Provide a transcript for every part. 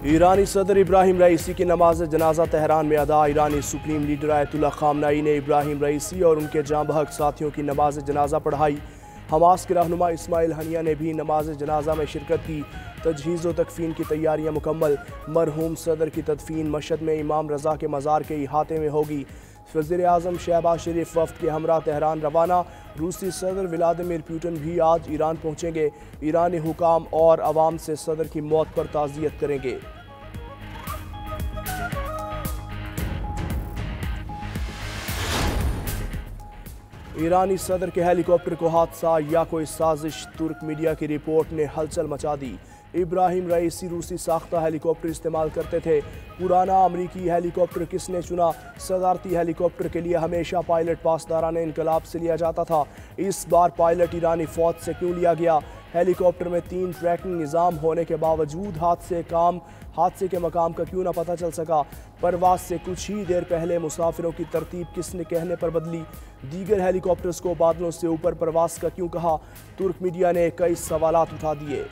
ईरानी सदर इब्राहिम रईसी की नमाज जनाजा तेहरान में अदा। ईरानी सुप्रीम लीडर आयतुल्लाह खामनाई ने इब्राहिम रईसी और उनके जाँ बहक साथियों की नमाज जनाजा पढ़ाई। हमास के रहनुमा इस्माइल हनिया ने भी नमाज जनाजा में शिरकत की। तजहीज़ व तकफीन की तैयारियां मुकम्मल। मरहूम सदर की तदफीन मशहद में इमाम रज़ा के मज़ार के इहाते में होगी। वज़ीर आज़म शहबाज शरीफ वफ़द के हमरा तेहरान रवाना। रूसी सदर व्लादिमीर पुतिन भी आज ईरान पहुँचेंगे। ईरानी हुकाम और अवाम से सदर की मौत पर ताज़ियत करेंगे। ईरानी सदर के हेलीकॉप्टर को हादसा या कोई साजिश, तुर्क मीडिया की रिपोर्ट ने हलचल मचा दी। इब्राहिम रईसी रूसी साख्ता हेलीकॉप्टर इस्तेमाल करते थे। पुराना अमरीकी हेलीकॉप्टर किसने चुना? सदारती हेलीकॉप्टर के लिए हमेशा पायलट पासदाराने इनकलाब से लिया जाता था। इस बार पायलट ईरानी फौज से क्यों लिया गया? हेलीकॉप्टर में 3 ट्रैकिंग निज़ाम होने के बावजूद हादसे के मकाम का क्यों ना पता चल सका? परवाज से कुछ ही देर पहले मुसाफिरों की तरतीब किसने कहने पर बदली? दीगर हेलीकॉप्टर्स को बादलों से ऊपर परवाज का क्यों कहा? तुर्क मीडिया ने कई सवालात उठा दिए।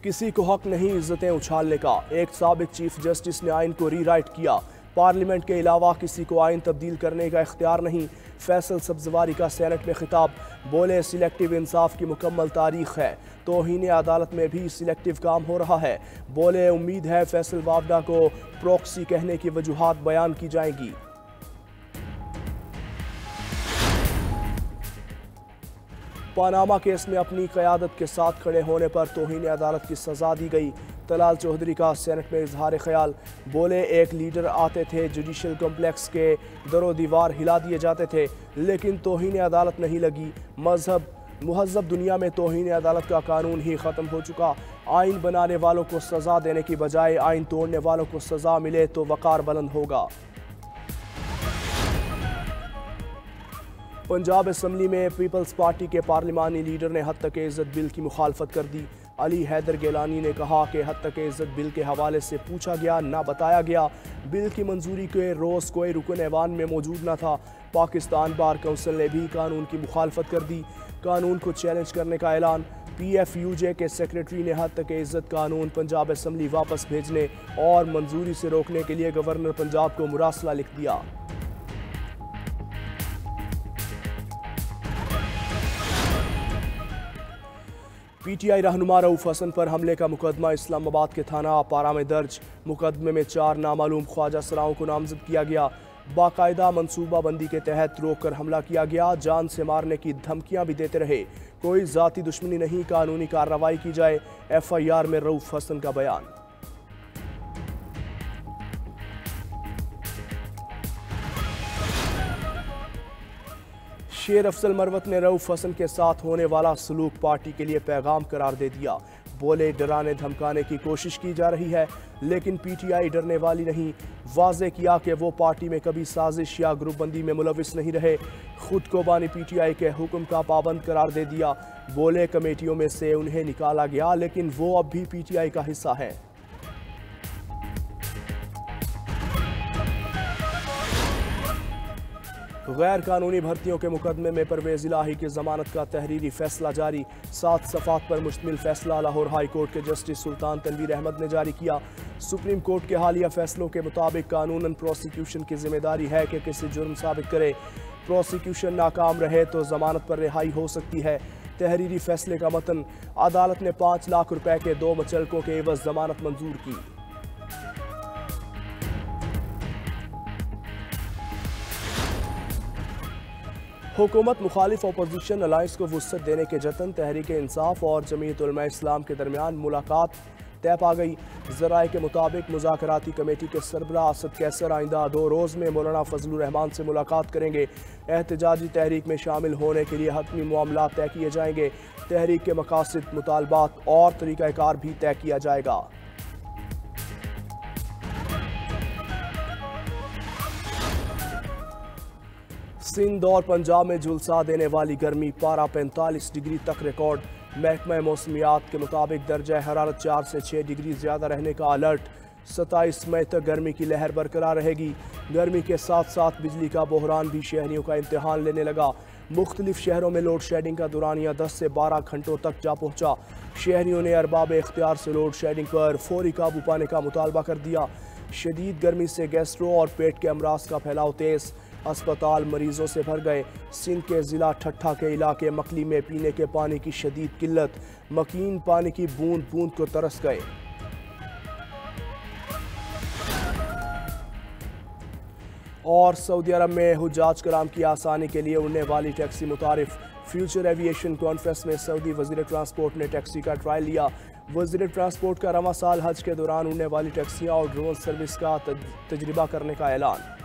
किसी को हक नहीं इज्जतें उछालने का। एक साबिक चीफ जस्टिस ने आइन को रीराइट किया। पार्लियामेंट के अलावा किसी को आइन तब्दील करने का इख्तियार नहीं। फैसल सब्जवारी का सेनेट में खिताब। बोले सिलेक्टिव इंसाफ की मुकम्मल तारीख है। तौहीन अदालत में भी सिलेक्टिव काम हो रहा है। बोले उम्मीद है फैसल वावडा को प्रॉक्सी कहने की वजूहात बयान की जाएंगी। पनामा केस में अपनी क़यादत के साथ खड़े होने पर तौहीन अदालत की सज़ा दी गई। तलाल चौधरी का सेनेट में इजहार ख्याल। बोले एक लीडर आते थे, जुडिशल कम्प्लेक्स के दरो दीवार हिला दिए जाते थे, लेकिन तौहीन अदालत नहीं लगी। मुहज़्ज़ब दुनिया में तौहीन अदालत का कानून ही ख़त्म हो चुका। आइन बनाने वालों को सज़ा देने की बजाय आइन तोड़ने वालों को सज़ा मिले तो वक़ार बुलंद होगा। पंजाब असम्बली में पीपल्स पार्टी के पार्लिमानी लीडर ने हद तक इज़्ज़त बिल की मुखालफत कर दी। अली हैदर गिलानी ने कहा कि हद तक इज़्ज़त बिल के हवाले से पूछा गया, ना बताया गया। बिल की मंजूरी के रोज़ कोई रुकन ऐवान में मौजूद न था। पाकिस्तान बार काउंसिल ने भी कानून की मुखालफत कर दी। कानून को चैलेंज करने का ऐलान। PFUJ के सेक्रेटरी ने हद तक इज़्ज़त कानून पंजाब असम्बली वापस भेजने और मंजूरी से रोकने के लिए गवर्नर पंजाब को मुरासला लिख दिया। PTI रहनुमा रऊफ हसन पर हमले का मुकदमा इस्लामाबाद के थाना पारा में दर्ज। मुकदमे में 4 नामालूम ख्वाजा सराओं को नामजद किया गया। बाकायदा मनसूबाबंदी के तहत रोककर हमला किया गया। जान से मारने की धमकियां भी देते रहे। कोई ज़ाती दुश्मनी नहीं, कानूनी कार्रवाई की जाए। FIR में रऊफ हसन का बयान। शेर अफजल मरवत ने रऊफ हसन के साथ होने वाला सलूक पार्टी के लिए पैगाम करार दे दिया। बोले डराने धमकाने की कोशिश की जा रही है, लेकिन PTI डरने वाली नहीं। वाज़े किया कि वो पार्टी में कभी साजिश या ग्रुपबंदी में मुलविस नहीं रहे। खुद को बानी PTI के हुक्म का पाबंद करार दे दिया। बोले कमेटियों में से उन्हें निकाला गया, लेकिन वो अब भी PTI का हिस्सा है। गैर कानूनी भर्तियों के मुकदमे में परवेज़ इलाही की जमानत का तहरीरी फैसला जारी। 7 सफ़ात पर मुश्तमिल फैसला लाहौर हाई कोर्ट के जस्टिस सुल्तान तनवीर अहमद ने जारी किया। सुप्रीम कोर्ट के हालिया फैसलों के मुताबिक कानूनन प्रोसिक्यूशन की जिम्मेदारी है कि किसी जुर्म साबित करे। प्रोसिक्यूशन नाकाम रहे तो जमानत पर रिहाई हो सकती है। तहरीरी फैसले का मतन। अदालत ने 5 लाख रुपए के 2 मुचलकों के एवज जमानत मंजूर की। हुकूमत मुखालिफ अपोजिशन अलायंस को वुसअत देने के जतन। तहरीक इंसाफ और जमीयत उलमा इस्लाम के दरमियान मुलाकात तय पा गई। ज़राए के मुताबिक मुज़ाकराती कमेटी के सरबराह असद कैसर आइंदा 2 रोज़ में मौलाना फजलुर रहमान से मुलाकात करेंगे। एहतजाजी तहरीक में शामिल होने के लिए हतमी मामलात तय किए जाएंगे। तहरीक के मकासद, मुतालबात और तरीक़ाकार भी तय किया जाएगा। सिंध और पंजाब में झुलसा देने वाली गर्मी, पारा 45 डिग्री तक रिकॉर्ड। महकमा मौसमियात के मुताबिक दर्जा हरारत 4 से 6 डिग्री ज़्यादा रहने का अलर्ट। 27 मई तक गर्मी की लहर बरकरार रहेगी। गर्मी के साथ साथ बिजली का बहरान भी शहरियों का इम्तिहान लेने लगा। मुख्तलिफ शहरों में लोड शेडिंग का दुरानिया 10 से 12 घंटों तक जा पहुंचा। शहरियों ने अरबाब इख्तियार से लोड शेडिंग पर फौरी काबू पाने का मुतालबा कर दिया। शदीद गर्मी से गैस्ट्रो और पेट के अमराज का फैलाव तेज, अस्पताल मरीजों से भर गए। सिंध के ज़िला ठट्ठा के इलाके मकली में पीने के पानी की शदीद किल्लत, मकीन पानी की बूंद बूंद को तरस गए। और सऊदी अरब में हुज्जाज कराम की आसानी के लिए उड़ने वाली टैक्सी मुतारिफ। फ्यूचर एविएशन कॉन्फ्रेंस में सऊदी वज़ीर ट्रांसपोर्ट ने टैक्सी का ट्रायल लिया। वज़ीर ट्रांसपोर्ट का रवां साल हज के दौरान उड़ने वाली टैक्सियां और ड्रोन सर्विस का तजर्बा करने का ऐलान।